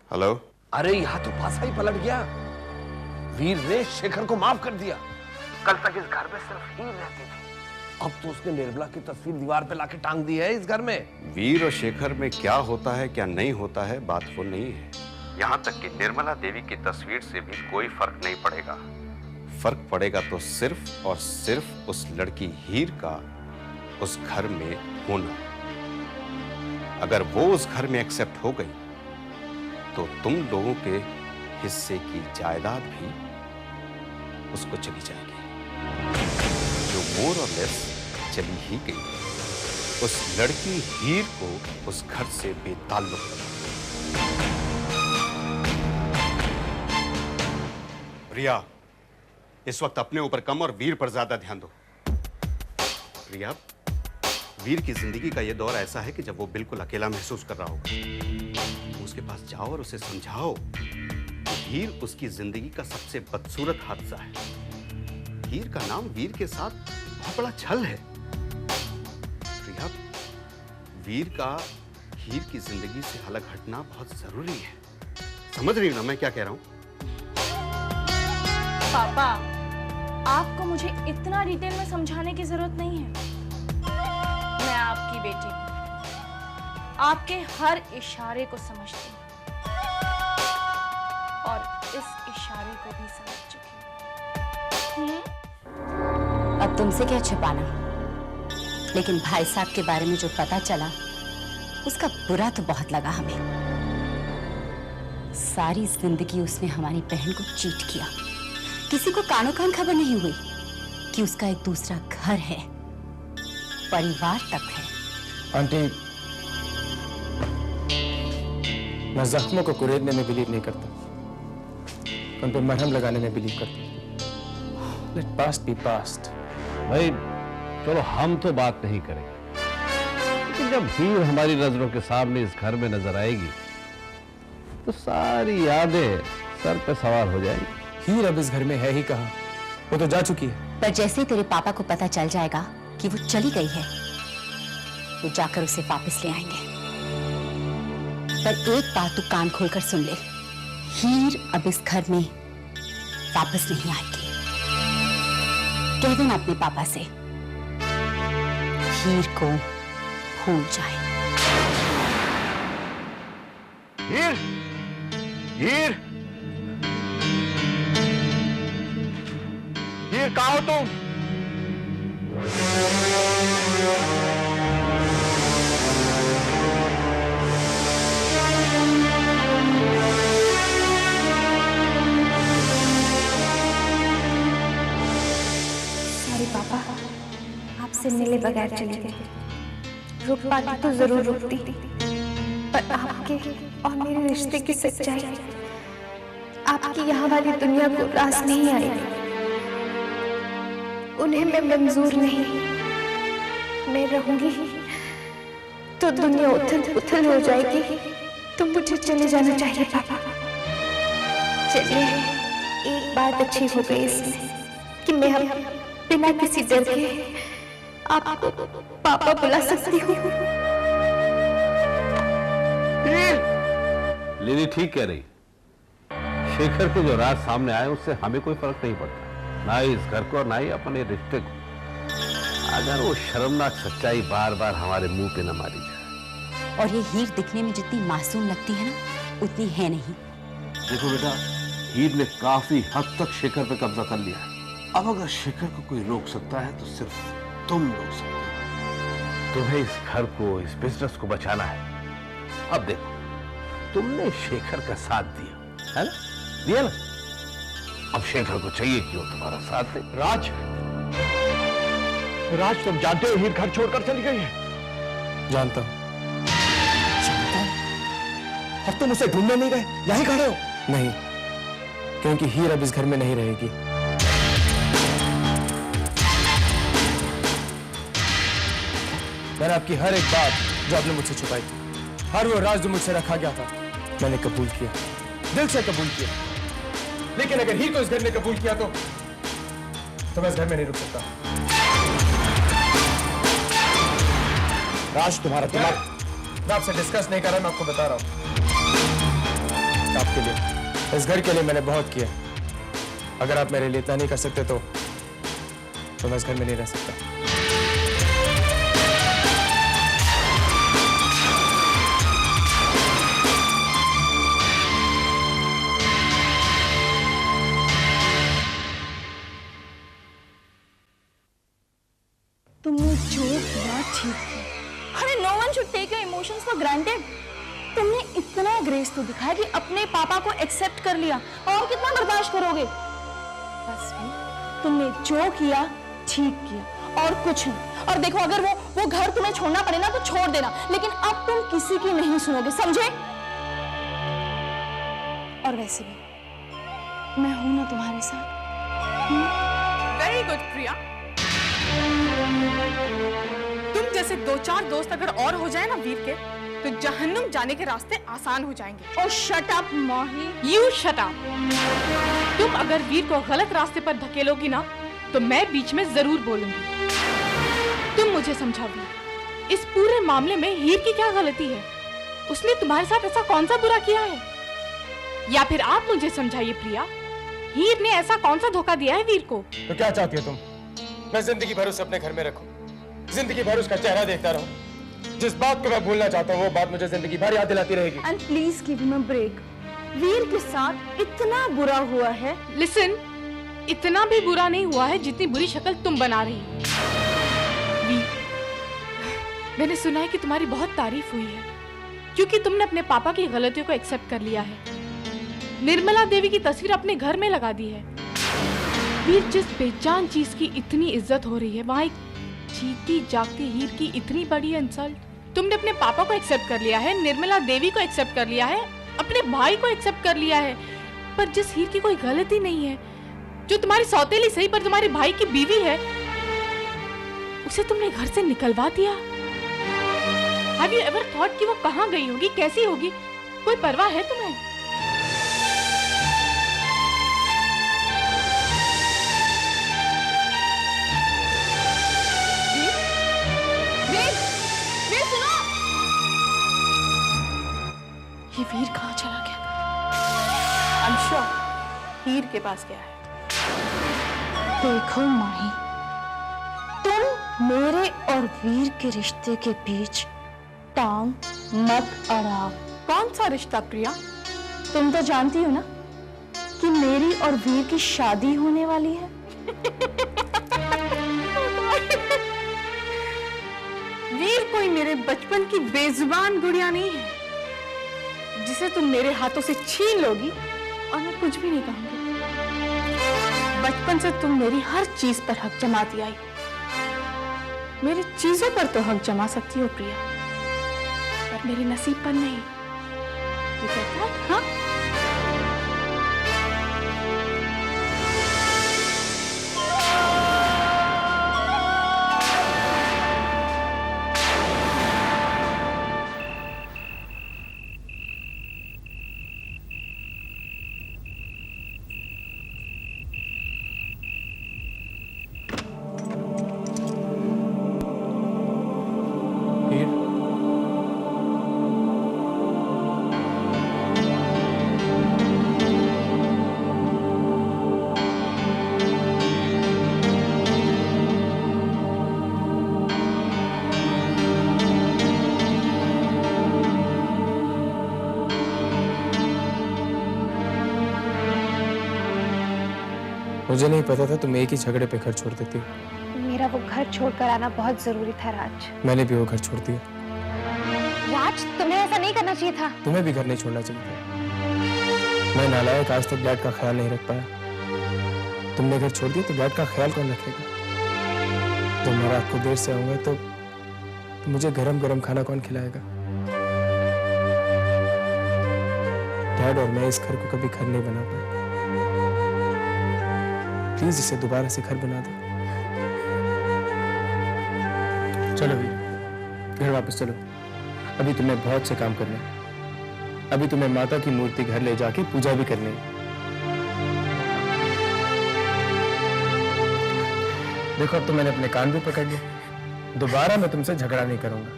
Hello. अरे यहाँ तो पासा ही पलट गया। वीर ने शेखर को माफ कर दिया। कल तक इस घर में सिर्फ हीर रहती थी, अब तो उसने निर्मला की तस्वीर दीवार पे लाके टांग दी है इस घर में। वीर और शेखर में क्या होता है क्या नहीं होता है बात वो नहीं है। यहाँ तक कि निर्मला देवी की तस्वीर से भी कोई फर्क नहीं पड़ेगा। फर्क पड़ेगा तो सिर्फ और सिर्फ उस लड़की हीर का उस घर में होना। अगर वो उस घर में एक्सेप्ट हो गई तो तुम लोगों के हिस्से की जायदाद भी उसको चली जाएगी, जो मोर और लेस चली ही गई। उस लड़की हीर को उस घर से बेताल्लुक कर। प्रिया, इस वक्त अपने ऊपर कम और वीर पर ज्यादा ध्यान दो। प्रिया, वीर की जिंदगी का यह दौर ऐसा है कि जब वो बिल्कुल अकेला महसूस कर रहा हो, उसके पास जाओ और उसे समझाओ कि हीर उसकी जिंदगी का सबसे बदसूरत हादसा है। हीर का नाम वीर के साथ बहुत बड़ा छल है। प्रिया, वीर का हीर की जिंदगी से अलग हटना बहुत जरूरी है। समझ रही हो ना मैं क्या कह रहा हूं? पापा, आपको मुझे इतना डिटेल में समझाने की जरूरत नहीं है। मैं आपकी बेटी हूँ, आपके हर इशारे को समझती हूँ और इस इशारे को भी समझ चुकी हूँ। अब तुमसे क्या छिपाना, लेकिन भाई साहब के बारे में जो पता चला उसका बुरा तो बहुत लगा हमें। सारी जिंदगी उसने हमारी बहन को चीट किया। किसी को कानो कान खबर नहीं हुई कि उसका एक दूसरा घर है, परिवार तक है। आंटी, मैं जख्मों को कुरेदने में बिलीव नहीं करता, उन पर मरहम लगाने में बिलीव करता। Let past be past. भाई चलो हम तो बात नहीं करेंगे, लेकिन जब हीर हमारी नजरों के सामने इस घर में नजर आएगी तो सारी यादें सर पे सवार हो जाएंगी। हीर अब इस घर में है ही कहाँ, वो तो जा चुकी है। पर जैसे ही तेरे पापा को पता चल जाएगा कि वो चली गई है, वो जाकर उसे वापस ले आएंगे। पर एक बात तू कान खोलकर सुन ले, हीर अब इस घर में वापस नहीं आएगी। कह देना अपने पापा से, हीर को भूल जाए। हीर, हीर, हीर कहाँ हो तुम? सॉरी पापा, आपसे मिले बगैर चली गई। रुक पाती तो जरूर रुकती, पर आपके और मेरे रिश्ते की सच्चाई आपकी यहाँ वाली दुनिया को रास नहीं आई। उन्हें मैं मंजूर नहीं। मैं रहूंगी तो दुनिया उथल पुथल हो जाएगी, तो मुझे चले जाना चाहिए पापा। चलिए, एक बात अच्छी हो गई इसमें कि मैं हम बिना किसी डर के आपको पापा बुला सकती हूँ। लिली ठीक कह रही। शेखर के जो राज सामने आए उससे हमें कोई फर्क नहीं पड़ता, ना ही इस घर को ना ही अपने रिश्ते को। अगर वो शर्मनाक सच्चाई बार बार हमारे मुंह पे न मारी जाए। और ये हीर दिखने में जितनी मासूम लगती है ना, उतनी है नहीं। देखो बेटा, हीर ने काफी हद तक शेखर पे कब्जा कर लिया है। अब अगर शेखर को कोई रोक सकता है तो सिर्फ तुम रोक सकते हो। तुम्हें इस घर को, इस बिजनेस को बचाना है। अब देखो, तुमने शेखर का साथ दिया है ना, दिया ना। अब शेखर को चाहिए कि वो तुम्हारा साथ दे। राज, राज तुम जानते हो हीर घर छोड़कर चली गई है। जानता हूं। और तुम उसे ढूंढने नहीं गए, यहीं खड़े हो? नहीं, क्योंकि हीर अब इस घर में नहीं रहेगी। मैंने आपकी हर एक बात जो आपने मुझसे छुपाई थी, हर वो राज जो मुझसे रखा गया था, मैंने कबूल किया, दिल से कबूल किया। लेकिन अगर हीर को इस घर ने कबूल किया तो मैं इस घर में नहीं रुक सकता। राज, तुम्हारा दिमाग, मैं आपसे डिस्कस नहीं कर रहा, मैं आपको बता रहा हूं। आपके लिए, इस घर के लिए मैंने बहुत किया। अगर आप मेरे लिए इतना नहीं कर सकते तो मैं इस घर में नहीं रह सकता। तुमने जो किया ठीक है। अरे no one should take your emotions for granted. तुमने इतना ग्रेस तो दिखाया कि अपने पापा को एक्सेप्ट कर लिया, और कितना बर्दाश्त करोगे? बस भी तुमने जो किया ठीक किया, और कुछ नहीं। और देखो, अगर वो घर तुम्हें छोड़ना पड़े ना तो छोड़ देना, लेकिन अब तुम किसी की नहीं सुनोगे, समझे? और वैसे भी मैं हूं ना तुम्हारे साथ। वेरी गुड प्रिया। तुम जैसे 2-4 दोस्त अगर और हो जाए ना वीर के, तो जहन्नुम जाने के रास्ते आसान हो जाएंगे। Oh shut up Mahi. You shut up. तुम अगर वीर को गलत रास्ते पर धकेलोगी ना, तो मैं बीच में जरूर बोलूंगी। तुम मुझे समझाओ, इस पूरे मामले में हीर की क्या गलती है? उसने तुम्हारे साथ ऐसा कौन सा बुरा किया है? या फिर आप मुझे समझाइए प्रिया, हीर ने ऐसा कौन सा धोखा दिया है वीर को? तो क्या चाहती हो तुम? मैं जिंदगी भर उसे अपने घर में रखूं, जिंदगी भर उसका चेहरा देखता रहूं? जिस बात को मैं भूलना चाहता हूं वो बात मुझे जिंदगी भर याद दिलाती रहेगी। And please give him a break. Veer के साथ इतना बुरा हुआ है। लिसन, इतना भी बुरा नहीं हुआ है जितनी बुरी शक्ल तुम बना रही हो। वीर, मैंने सुना है कि तुम्हारी बहुत तारीफ हुई है, क्योंकि तुमने अपने पापा की गलतियों को एक्सेप्ट कर लिया है। निर्मला देवी की तस्वीर अपने घर में लगा दी है। वीर, जिस बेजान चीज की इतनी इज्जत हो रही है, वहाँ एक जीती जागती हीर की इतनी बड़ी इंसल्ट। तुमने अपने पापा को एक्सेप्ट कर लिया है, निर्मला देवी को एक्सेप्ट कर लिया है, अपने भाई को एक्सेप्ट कर लिया है, पर जिस हीर की कोई गलती नहीं है, जो तुम्हारी सौतेली सही पर तुम्हारे भाई की बीवी है, उसे तुमने घर से निकलवा दिया। Have you ever thought कि वो कहाँ गई होगी, कैसी होगी? कोई परवाह है तुम्हें? ये वीर कहाँ चला गया? I'm sure हीर के पास गया है। देखो माही, तुम मेरे और वीर के रिश्ते के बीच टांग मत अड़ाओ। कौन सा रिश्ता प्रिया? तुम तो जानती हो ना कि मेरी और वीर की शादी होने वाली है। वीर कोई मेरे बचपन की बेजुबान गुड़िया नहीं है जिसे तुम मेरे हाथों से छीन लोगी और मैं कुछ भी नहीं कहूंगी। बचपन से तुम मेरी हर चीज पर हक जमाती आई, मेरी चीजों पर तो हक जमा सकती हो प्रिया, पर मेरे नसीब पर नहीं। ये कहता है हाँ? मुझे नहीं पता था तुम एक ही झगड़े पे घर छोड़ देती हो। मेरा वो घर छोड़कर आना बहुत जरूरी था राज। मैंने भी वो घर छोड़ दिया। राज, तुम्हें ऐसा नहीं करना चाहिए था। तुम्हें भी घर नहीं छोड़ना चाहिए था। मैं नालायक, आज तक डैड का ख्याल नहीं रख पाया। तुमने घर छोड़ दिया तो डैड का ख्याल कौन रखेगा? तो मैं रात को देर से आऊंगा तो मुझे गरम गरम खाना कौन खिलाएगा? डैड और मैं इस घर को कभी घर नहीं बना पाए। प्लीज इसे दोबारा से घर बना दो। चलो वीर, घर वापस चलो। अभी तुम्हें बहुत से काम करने हैं। अभी तुम्हें माता की मूर्ति घर ले जाके पूजा भी करनी है। देखो, अब तो मैंने अपने कान भी पकड़ लिए। दोबारा मैं तुमसे झगड़ा नहीं करूंगा।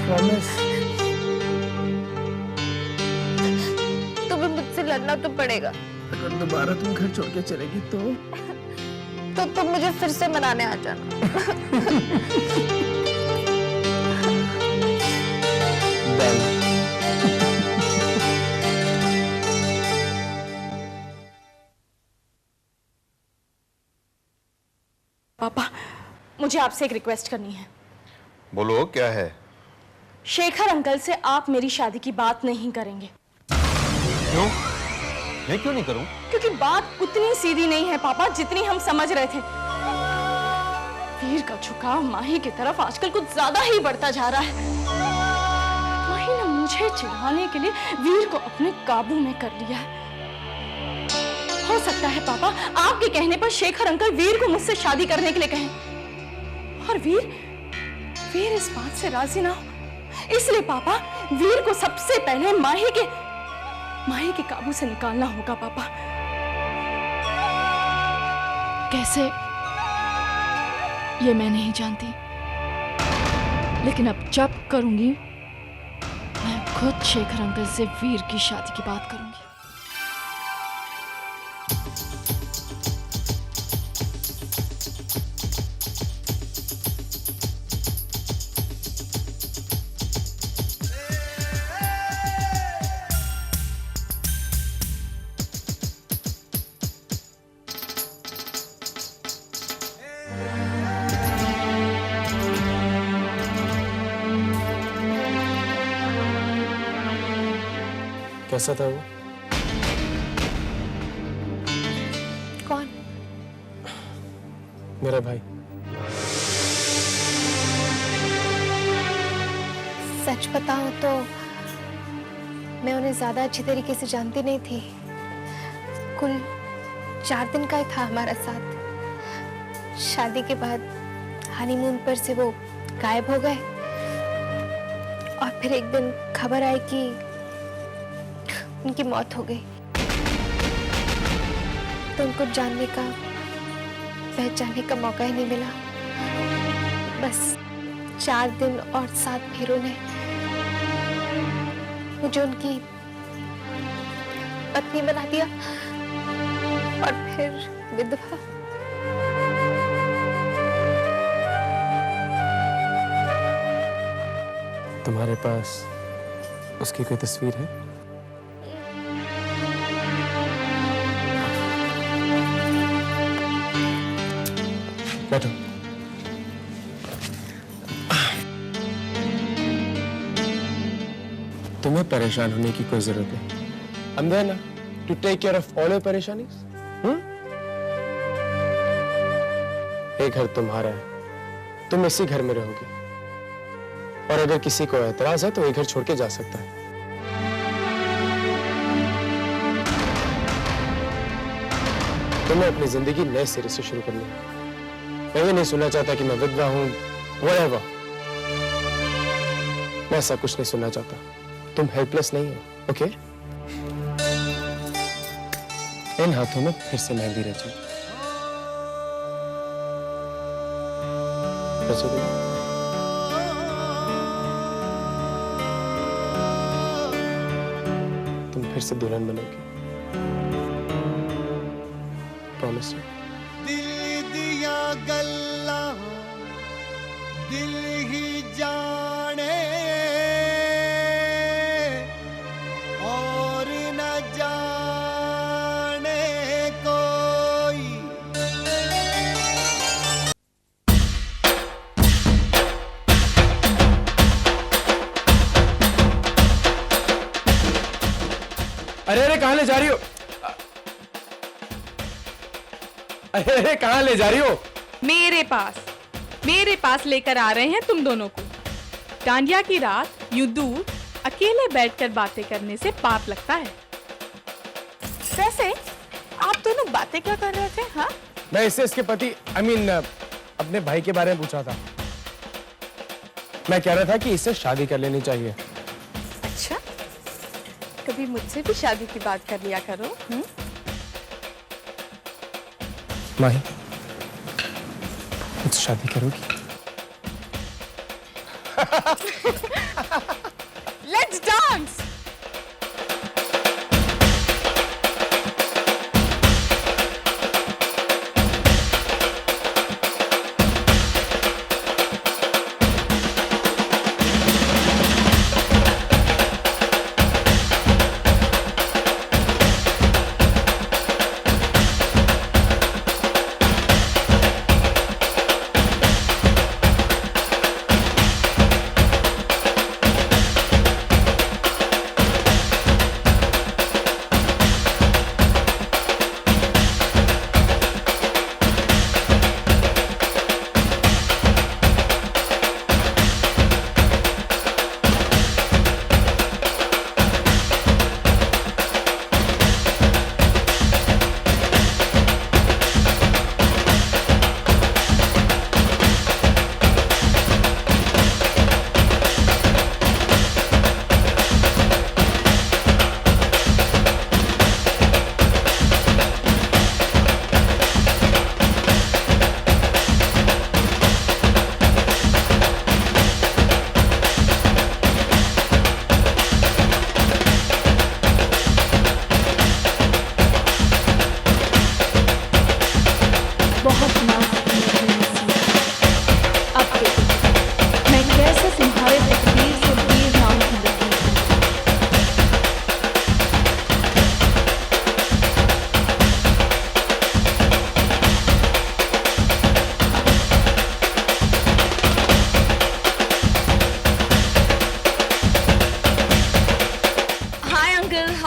प्रॉमिस। तुम जाना तो पड़ेगा। अगर दोबारा तुम घर छोड़ के चलेगी तो तुम मुझे फिर से मनाने आ जाना। पापा, मुझे आपसे एक रिक्वेस्ट करनी है। बोलो क्या है? शेखर अंकल से आप मेरी शादी की बात नहीं करेंगे। क्यों? मैं क्यों नहीं करूं? क्योंकि बात उतनी सीधी नहीं है पापा जितनी हम समझ रहे थे। वीर का झुकाव माही की तरफ आजकल कुछ ज्यादा ही बढ़ता जा रहा है। माही ने मुझे चिढ़ाने के लिए वीर को अपने काबू में कर लिया है। हो सकता है पापा आपके कहने पर शेखर अंकल वीर को मुझसे शादी करने के लिए कहें, और वीर इस बात से राजी ना हो। इसलिए पापा वीर को सबसे पहले माही के काबू से निकालना होगा पापा। कैसे ये मैं नहीं जानती, लेकिन अब जब करूंगी मैं खुद शेखर अंकल से वीर की शादी की बात करूंगी। कैसा था वो? कौन? मेरा भाई। सच बताऊं तो मैं उन्हें ज्यादा अच्छी तरीके से जानती नहीं थी। कुल 4 दिन का ही था हमारा साथ। शादी के बाद हनीमून पर से वो गायब हो गए, और फिर एक दिन खबर आई कि उनकी मौत हो गई। तो उनको जानने का, पहचानने का मौका ही नहीं मिला। बस 4 दिन और 7 फेरों ने मुझे उनकी पत्नी बना दिया, और फिर विधवा। तुम्हारे पास उसकी कोई तस्वीर है? बैठो। तुम्हें परेशान होने की कोई जरूरत नहीं। I'm there now to take care of all your परेशानीज। ये घर तुम्हारा है, तुम इसी घर में रहोगी, और अगर किसी को एतराज है तो ये घर छोड़ के जा सकता है। तुम्हें अपनी जिंदगी नए सिरे से शुरू करनी है। मैं भी नहीं सुनना चाहता कि मैं विधवा हूं, whatever। मैं ऐसा कुछ नहीं सुनना चाहता। तुम हेल्पलेस नहीं हो, ओके? इन हाथों में फिर से मेहंदी रची। तुम फिर से दुल्हन बनोगी, प्रॉमिस। गल्ला दिल ही जाने और न जाने कोई। अरे कहाँ ले जा रही हो? अरे कहाँ ले जा रही हो? मेरे पास लेकर आ रहे हैं तुम दोनों को। डांडिया की रात यूं दूर अकेले बैठकर बातें करने से पाप लगता है। वैसे आप दोनों बातें क्या कर रहे थे? हाँ, मैं इससे इसके पति अपने भाई के बारे में पूछा था। मैं कह रहा था कि इससे शादी कर लेनी चाहिए। अच्छा, कभी मुझसे भी शादी की बात कर लिया करो। माही, मुझसे शादी करोगी? Let's dance!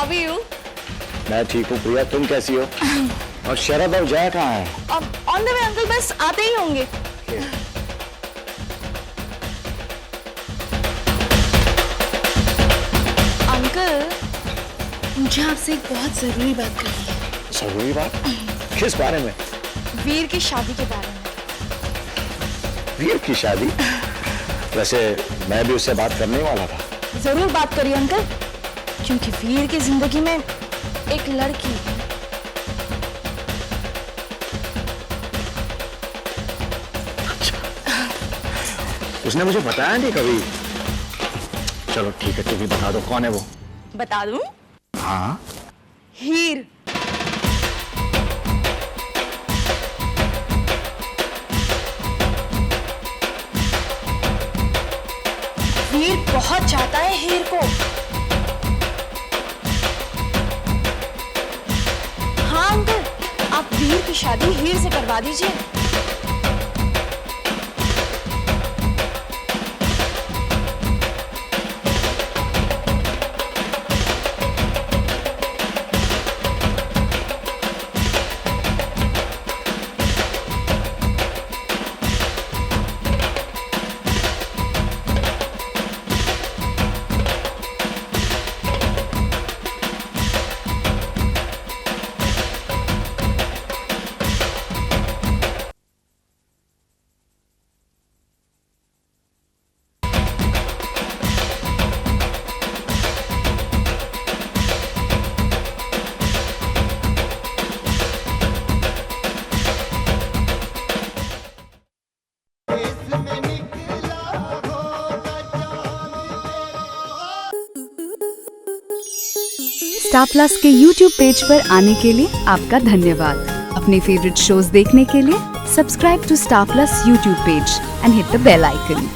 How are you? मैं ठीक हूँ प्रिया, तुम कैसी हो? और शरद और जया कहाँ है? अब ऑन द वे अंकल, बस आते ही होंगे। अंकल, मुझे आपसे एक बहुत जरूरी बात करनी है। जरूरी बात? किस बारे में? वीर की शादी के बारे में। वीर की शादी? वैसे मैं भी उससे बात करने वाला था। जरूर बात करिए अंकल, क्योंकि वीर की जिंदगी में एक लड़की है। उसने मुझे बताया नहीं कभी। चलो ठीक है, तुम भी बता दो कौन है वो। बता दूं? हाँ। हीर। वीर बहुत चाहता है हीर को। हाँ अंकल, आप वीर की शादी हीर से करवा दीजिए। स्टार प्लस के YouTube पेज पर आने के लिए आपका धन्यवाद। अपने फेवरेट शोज देखने के लिए subscribe to Star Plus YouTube page and hit the bell icon.